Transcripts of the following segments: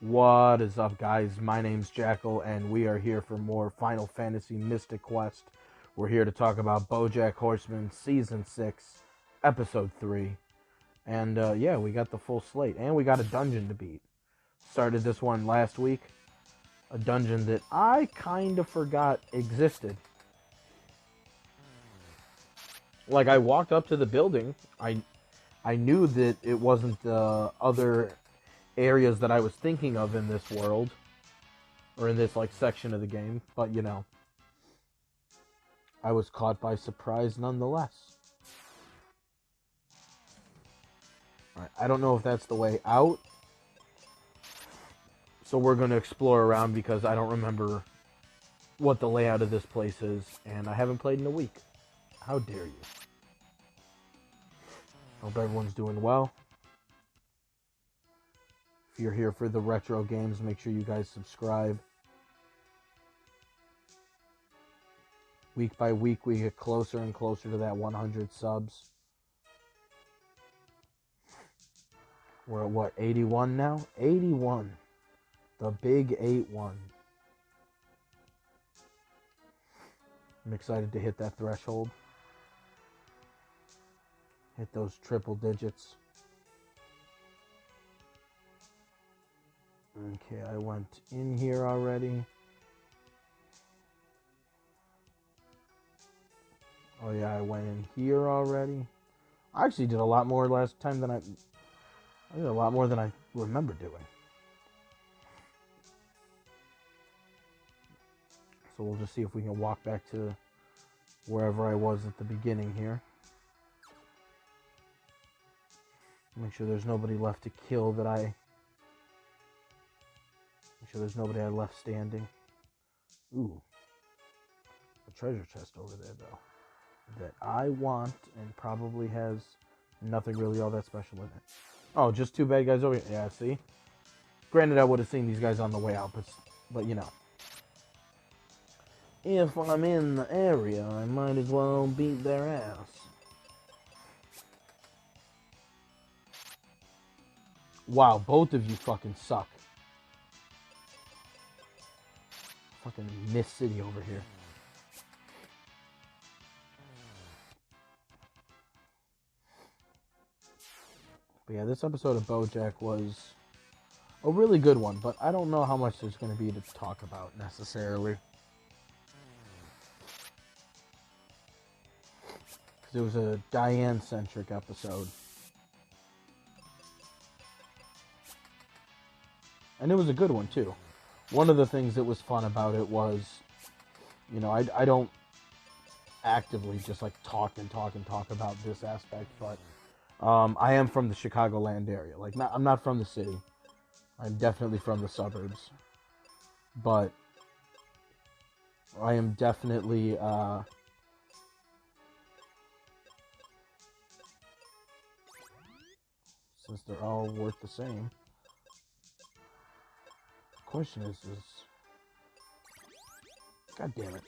What is up, guys? My name's Jackal, and we are here for more Final Fantasy Mystic Quest. We're here to talk about Bojack Horseman Season 6, Episode 3. And, yeah, we got the full slate, and we got a dungeon to beat. Started this one last week. A dungeon that I kind of forgot existed. Like, I walked up to the building. I knew that it wasn't the other areas that I was thinking of in this world, or in this, like, section of the game, but, you know, I was caught by surprise nonetheless. Alright, I don't know if that's the way out, so we're going to explore around because I don't remember what the layout of this place is, and I haven't played in a week. How dare you? Hope everyone's doing well. If you're here for the retro games, make sure you guys subscribe. Week by week, we get closer and closer to that 100 subs. We're at what, 81 now? 81. The big 8-1. I'm excited to hit that threshold. Hit those triple digits. Okay, I went in here already. Oh yeah, I went in here already. I actually did a lot more last time than I did a lot more than I remember doing. So we'll just see if we can walk back to wherever I was at the beginning here. Make sure there's nobody left to kill that I... Make sure there's nobody I left standing. Ooh. A treasure chest over there, though. That I want and probably has nothing really all that special in it. Oh, just two bad guys over here. Yeah, see? Granted, I would have seen these guys on the way out, but you know. If I'm in the area, I might as well beat their ass. Wow, both of you fucking suck. Fucking Mist City over here. But yeah, this episode of Bojack was a really good one, but I don't know how much there's going to be to talk about necessarily. Because it was a Diane-centric episode. And it was a good one, too. One of the things that was fun about it was, you know, I don't actively just, like, talk about this aspect, but I am from the Chicagoland area. Like, I'm not from the city. I'm definitely from the suburbs. But I am definitely, since they're all worth the same. Question is God damn it.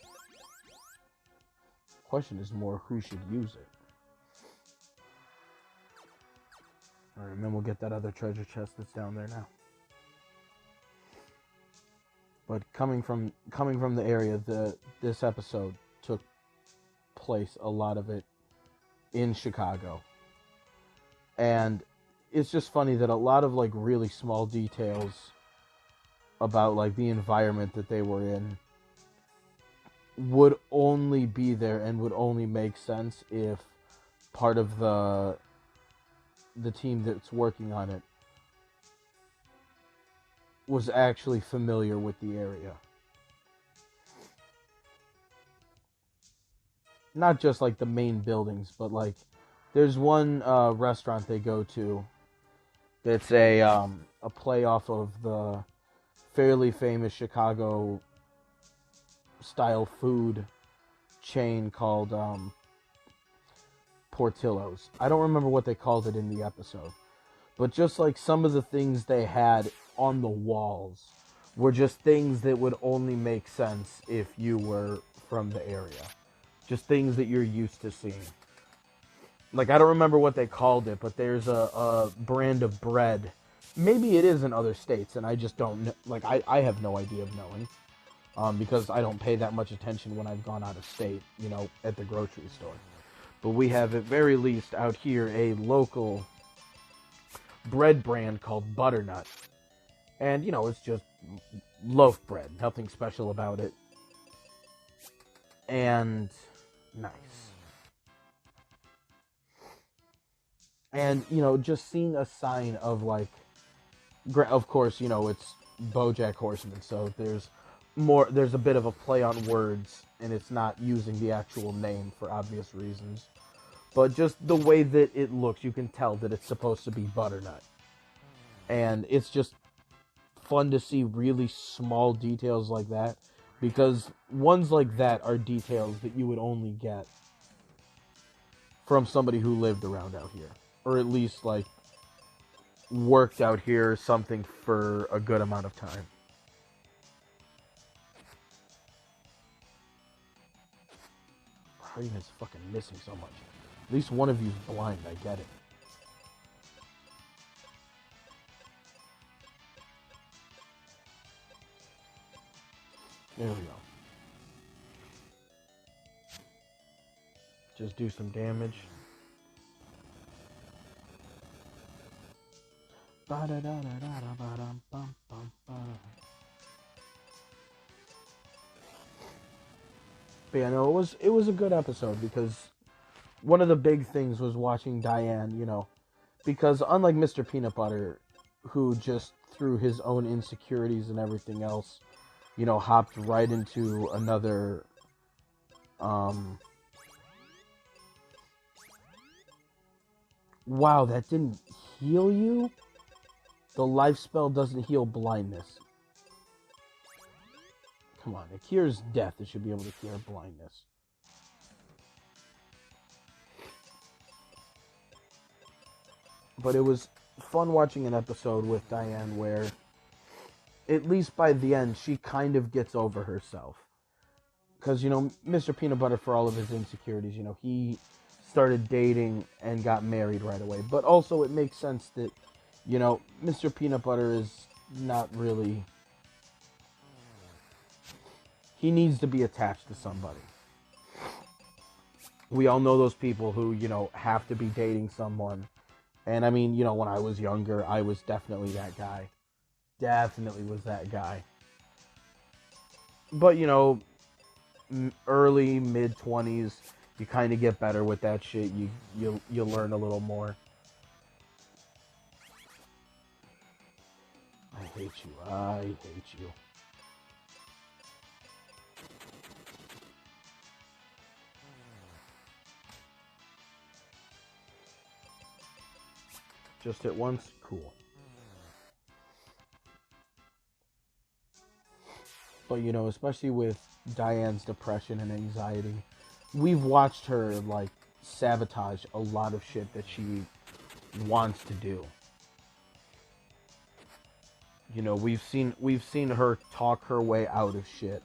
Question is more who should use it. Alright, and then we'll get that other treasure chest that's down there now. But coming from the area, this episode took place, a lot of it, in Chicago. And it's just funny that a lot of, like, really small details about, like, the environment that they were in would only be there and would only make sense if part of the team that's working on it was actually familiar with the area. Not just, like, the main buildings, but, like, there's one restaurant they go to that's a play off of the fairly famous Chicago style food chain called Portillo's. I don't remember what they called it in the episode, but just like some of the things they had on the walls were just things that would only make sense if you were from the area. Just things that you're used to seeing. Like, I don't remember what they called it, but there's a brand of bread maybe it is in other states, and I just don't know. Like, I have no idea of knowing. Because I don't pay that much attention when I've gone out of state, at the grocery store. But we have, at very least, out here, a local bread brand called Butternut. And, it's just loaf bread. Nothing special about it. And nice. And, just seeing a sign of, like, of course, it's Bojack Horseman, so there's a bit of a play on words, and it's not using the actual name for obvious reasons. But just the way that it looks, you can tell that it's supposed to be Butternut. And it's just fun to see really small details like that, because ones like that are details that you would only get from somebody who lived around out here, or at least, like, worked out here or something for a good amount of time. How are you guys fucking missing so much? At least one of you's blind, I get it. There we go. Just do some damage. But yeah, no, it was a good episode, because one of the big things was watching Diane, because unlike Mr. Peanut Butter, who just through his own insecurities and everything else, hopped right into another, wow, that didn't heal you? The life spell doesn't heal blindness. Come on, it cures death. It should be able to cure blindness. But it was fun watching an episode with Diane where, at least by the end, she kind of gets over herself. Because, Mr. Peanut Butter, for all of his insecurities, he started dating and got married right away. But also, it makes sense that, Mr. Peanut Butter is not really... He needs to be attached to somebody. We all know those people who, have to be dating someone. And I mean, when I was younger, I was definitely that guy. Definitely was that guy. But, early, mid-20s, you kind of get better with that shit. You learn a little more. I hate you. I hate you. Just hit once? Cool. But, especially with Diane's depression and anxiety, we've watched her, like, sabotage a lot of shit that she wants to do. We've seen her talk her way out of shit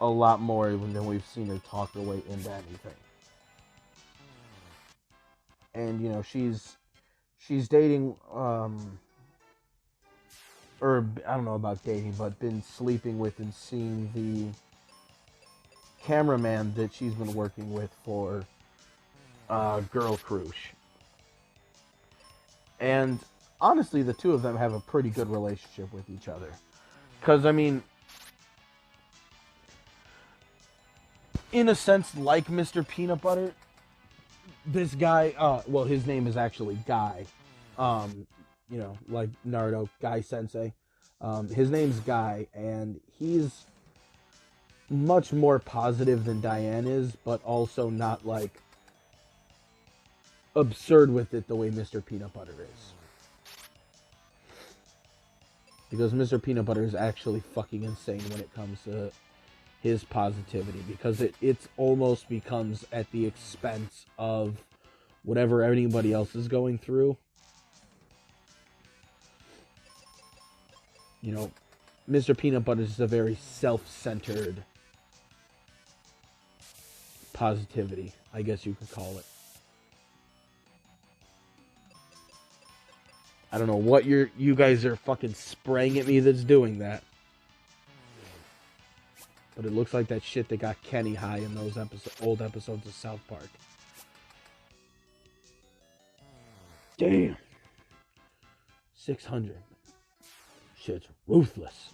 a lot more than we've seen her talk her way into anything. And, she's dating, or I don't know about dating, but been sleeping with and seeing the cameraman that she's been working with for Girl Cruise. And honestly, the two of them have a pretty good relationship with each other. Because, I mean, in a sense, like Mr. Peanut Butter, this guy, well, his name is actually Guy. Like Naruto, Guy Sensei. His name's Guy, and he's much more positive than Diane is, but also not, like, absurd with it the way Mr. Peanut Butter is. Because Mr. Peanut Butter is actually fucking insane when it comes to his positivity, because it's almost becomes at the expense of whatever anybody else is going through. Mr. Peanut Butter is a very self-centered positivity, I guess you could call it. I don't know what you guys are fucking spraying at me that's doing that. But it looks like that shit that got Kenny high in those old episodes of South Park. Damn. 600. Shit's ruthless.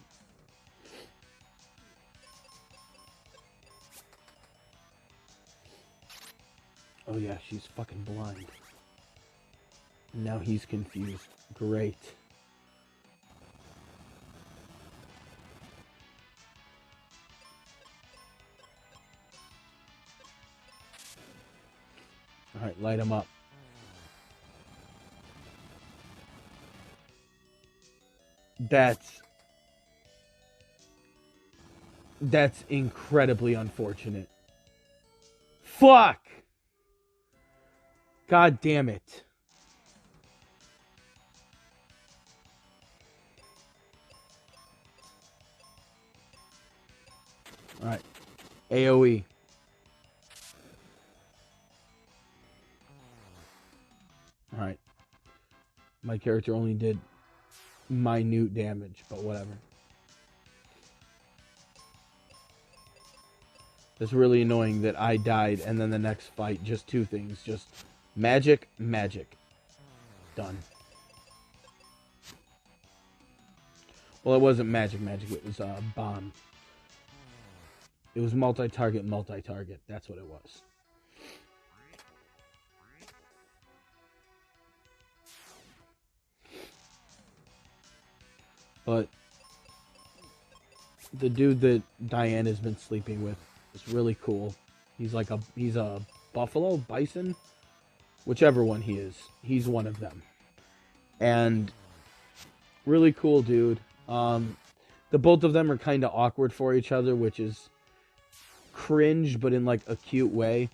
Oh yeah, she's fucking blind. Now he's confused. Great. Alright, light him up. That's incredibly unfortunate. Fuck! God damn it. Alright. AoE. Alright. My character only did minute damage, but whatever. It's really annoying that I died and then the next fight, just two things. Just magic. Done. Well, it wasn't magic. It was bomb. It was multi-target. That's what it was. But the dude that Diane has been sleeping with is really cool. He's a buffalo, bison, whichever one he is. He's one of them. And really cool dude. The both of them are kind of awkward for each other, which is cringe, but in like a cute way.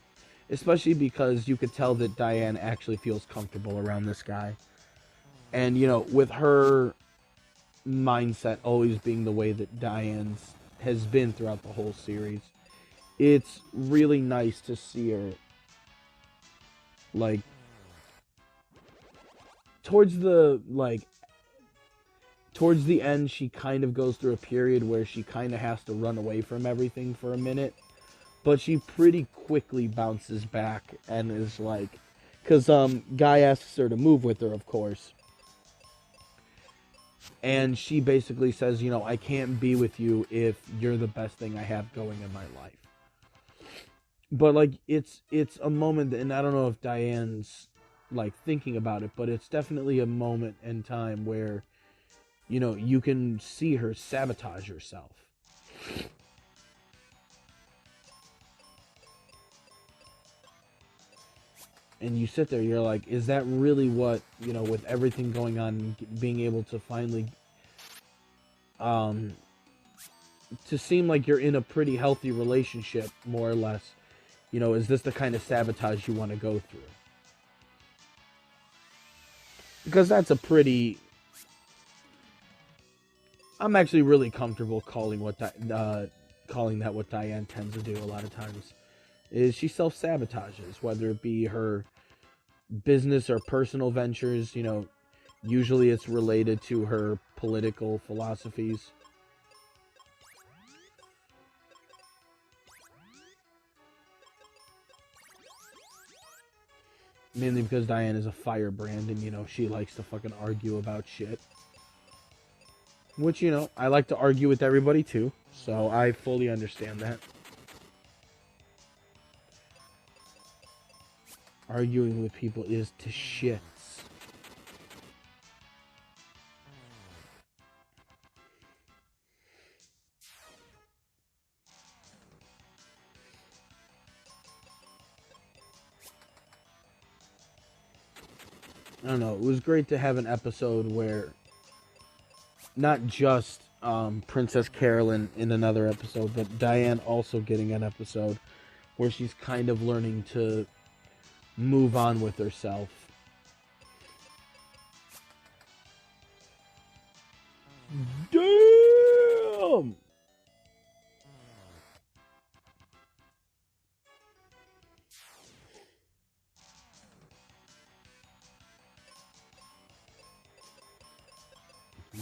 Especially because you could tell that Diane actually feels comfortable around this guy. And, you know, with her mindset always being the way that Diane's has been throughout the whole series, it's really nice to see her, like, towards the end, she kind of goes through a period where she kind of has to run away from everything for a minute, but she pretty quickly bounces back and is like, because Guy asks her to move with her, of course, and she basically says, you know, I can't be with you if you're the best thing I have going in my life. But like, it's a moment, and I don't know if Diane's like thinking about it, but it's definitely a moment in time where, you know, you can see her sabotage herself. And you sit there, you're like, is that really what, you know, with everything going on, being able to finally, to seem like you're in a pretty healthy relationship, more or less, you know, is this the kind of sabotage you want to go through? Because that's a pretty, I'm actually really comfortable calling calling that what Diane tends to do a lot of times, is she self-sabotages, whether it be her business or personal ventures. You know, usually it's related to her political philosophies. Mainly because Diane is a firebrand and, you know, she likes to fucking argue about shit. Which, you know, I like to argue with everybody too, so I fully understand that. Arguing with people is to shits. I don't know, it was great to have an episode where not just Princess Carolyn in another episode, but Diane also getting an episode where she's kind of learning to move on with herself. Damn!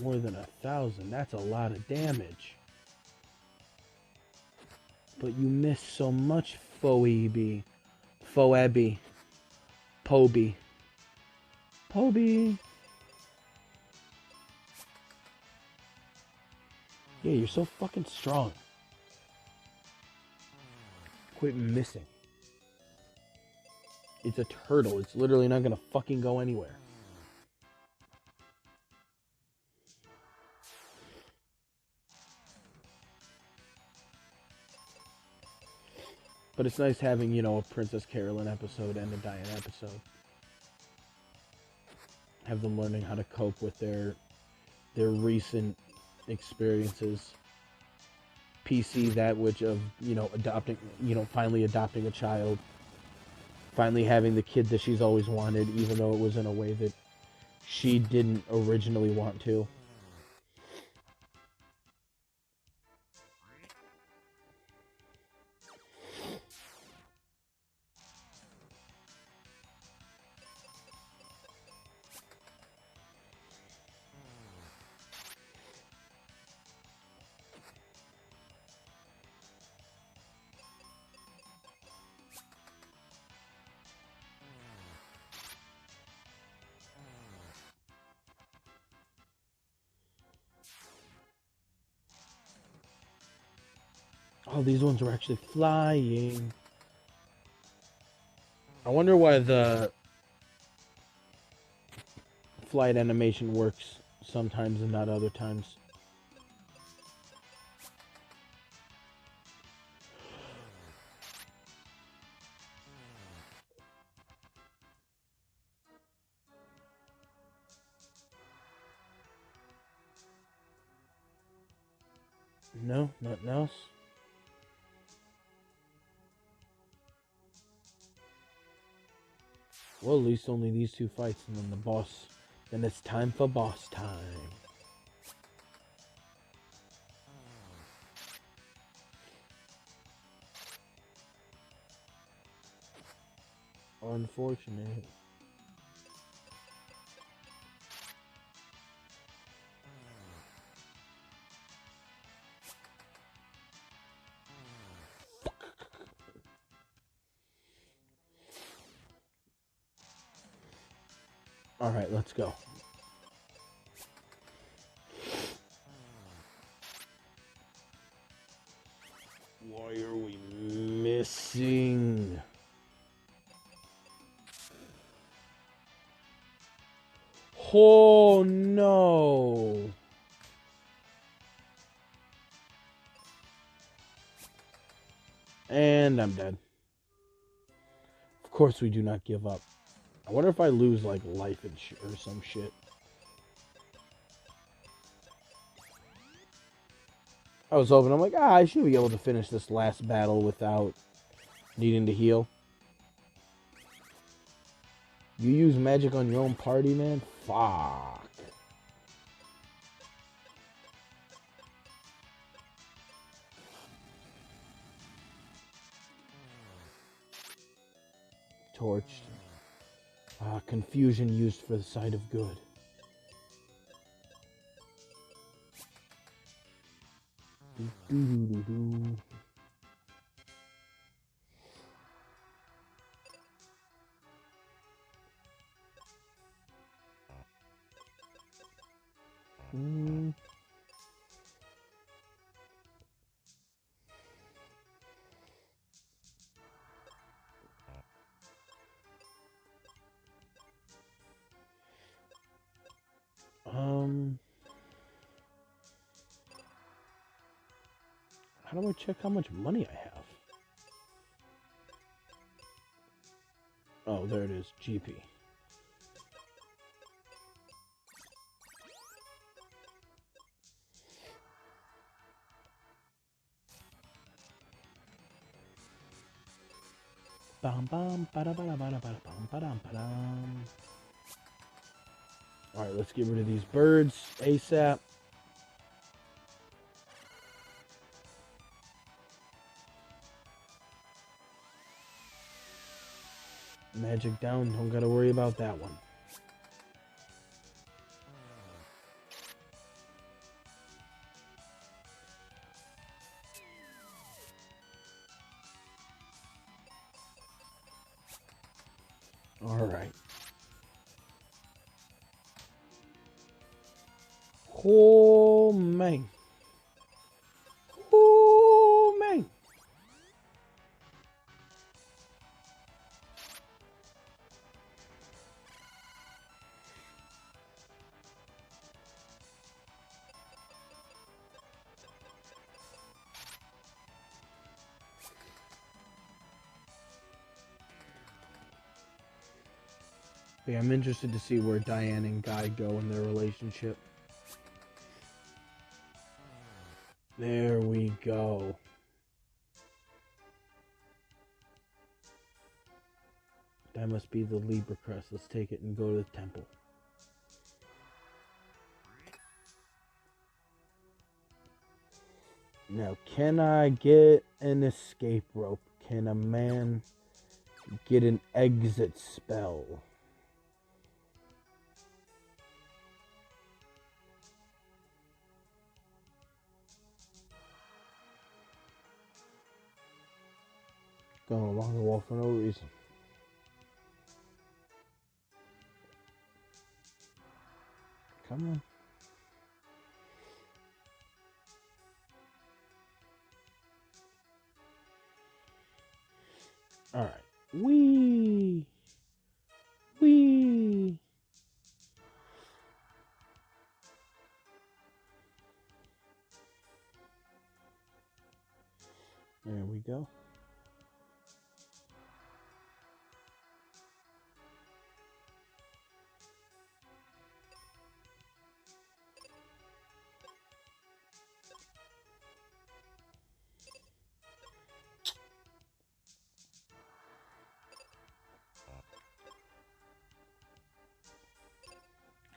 More than 1,000. That's a lot of damage. But you missed so much, Phoebe. Phoebe. Poby. Poby. Yeah, you're so fucking strong. Quit missing. It's a turtle. It's literally not gonna fucking go anywhere. But it's nice having, you know, a Princess Carolyn episode and a Diana episode. Have them learning how to cope with their recent experiences. PC that which of, you know, adopting, you know, finally adopting a child. Finally having the kid that she's always wanted, even though it was in a way that she didn't originally want to. Oh, these ones are actually flying. I wonder why the flight animation works sometimes and not other times. No, nothing else. Well, at least only these two fights, and then the boss. Then it's time for boss time. Unfortunate. Alright, let's go. Why are we missing? Oh no! And I'm dead. Of course we do not give up. I wonder if I lose, like, life or some shit. I was hoping, I'm like, I should be able to finish this last battle without needing to heal. You use magic on your own party, man? Fuck. Torched. Confusion used for the side of good. How do I check how much money I have? Oh, there it is. GP. Bam bam bada bada bada bada bam badam badam. Alright, let's get rid of these birds ASAP. Magic down, don't gotta worry about that one. All right. Oh, man. Oh, man. Yeah, I'm interested to see where Diane and Guy go in their relationship. There we go. That must be the Libra crest. Let's take it and go to the temple. Now, can I get an escape rope? Can a man get an exit spell? Going along the wall for no reason. Come on. All right. Wee. Wee. There we go.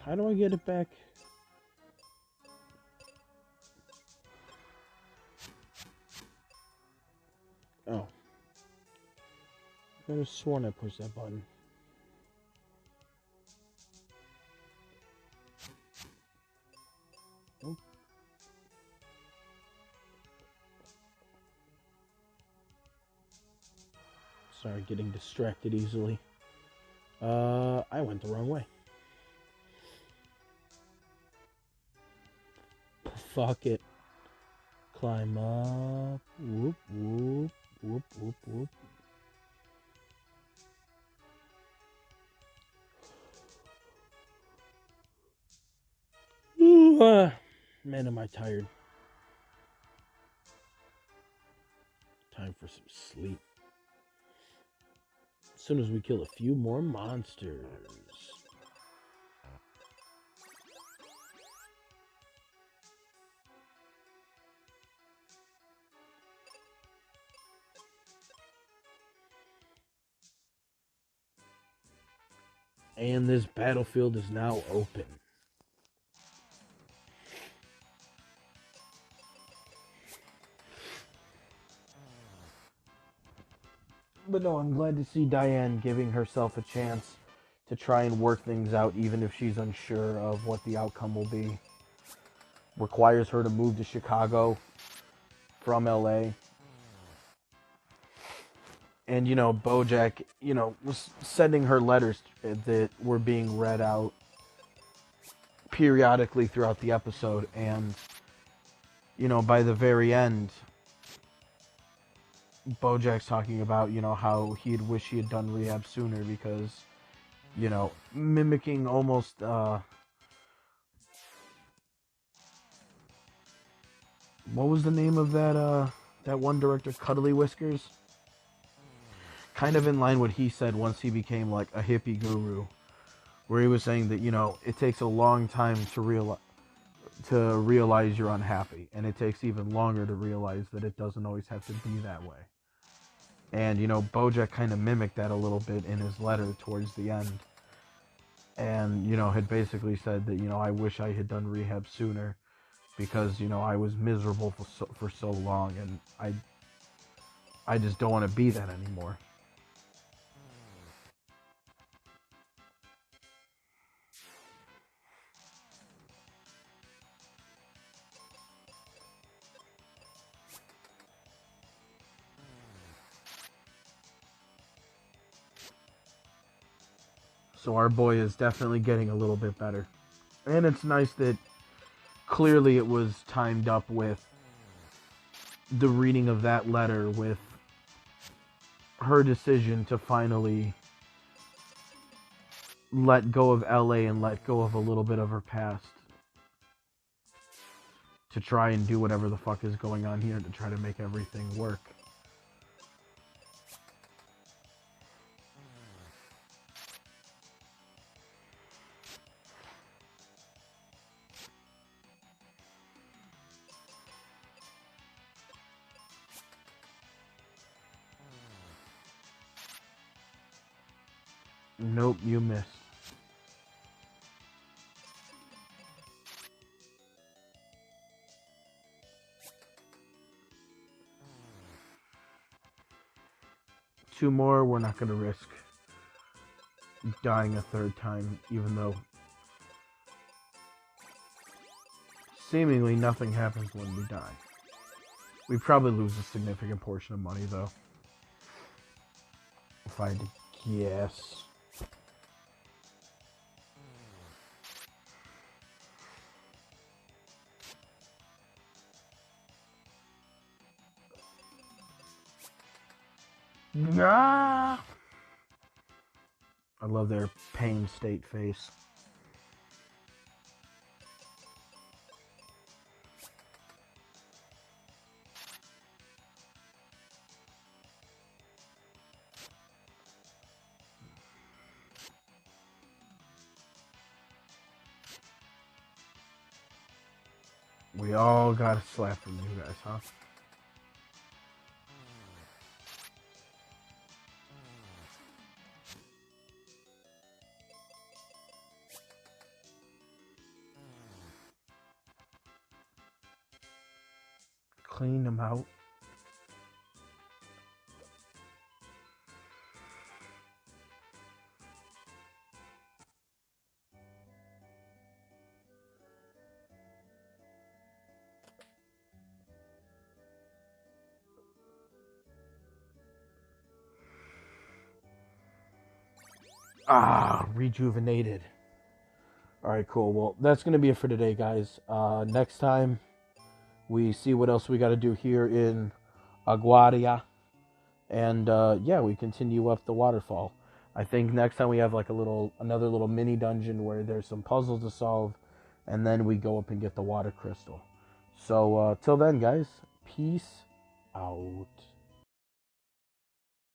How do I get it back? Oh. I could have sworn I pushed that button. Oh. Sorry, getting distracted easily. I went the wrong way. Fuck it. Climb up. Whoop, whoop, whoop, whoop, whoop. Ooh, man, am I tired. Time for some sleep. As soon as we kill a few more monsters. And this battlefield is now open. But no, I'm glad to see Diane giving herself a chance to try and work things out, even if she's unsure of what the outcome will be. Requires her to move to Chicago from LA. And, Bojack, was sending her letters that were being read out periodically throughout the episode. And, by the very end, Bojack's talking about, how he'd wish he had done rehab sooner because, mimicking almost, what was the name of that one director, Cuddly Whiskers? Kind of in line what he said once he became like a hippie guru, where he was saying that, it takes a long time to realize you're unhappy, and it takes even longer to realize that it doesn't always have to be that way. And, Bojack kind of mimicked that a little bit in his letter towards the end. And, had basically said that, I wish I had done rehab sooner because, I was miserable for so long, and I just don't want to be that anymore. So our boy is definitely getting a little bit better. And it's nice that clearly it was timed up with the reading of that letter, with her decision to finally let go of LA and let go of a little bit of her past to try and do whatever the fuck is going on here to try to make everything work. Nope, you missed. Two more, we're not going to risk dying a third time, even though seemingly nothing happens when we die. We probably lose a significant portion of money, though. If I had to guess. Nah. I love their pain state face. We all got a slap from you guys, huh? Clean them out. Rejuvenated. Alright, cool. Well, that's going to be it for today, guys. Next time, we see what else we got to do here in Aguaria. And, yeah, we continue up the waterfall. I think next time we have, like, another little mini dungeon where there's some puzzles to solve. And then we go up and get the water crystal. So, till then, guys, peace out.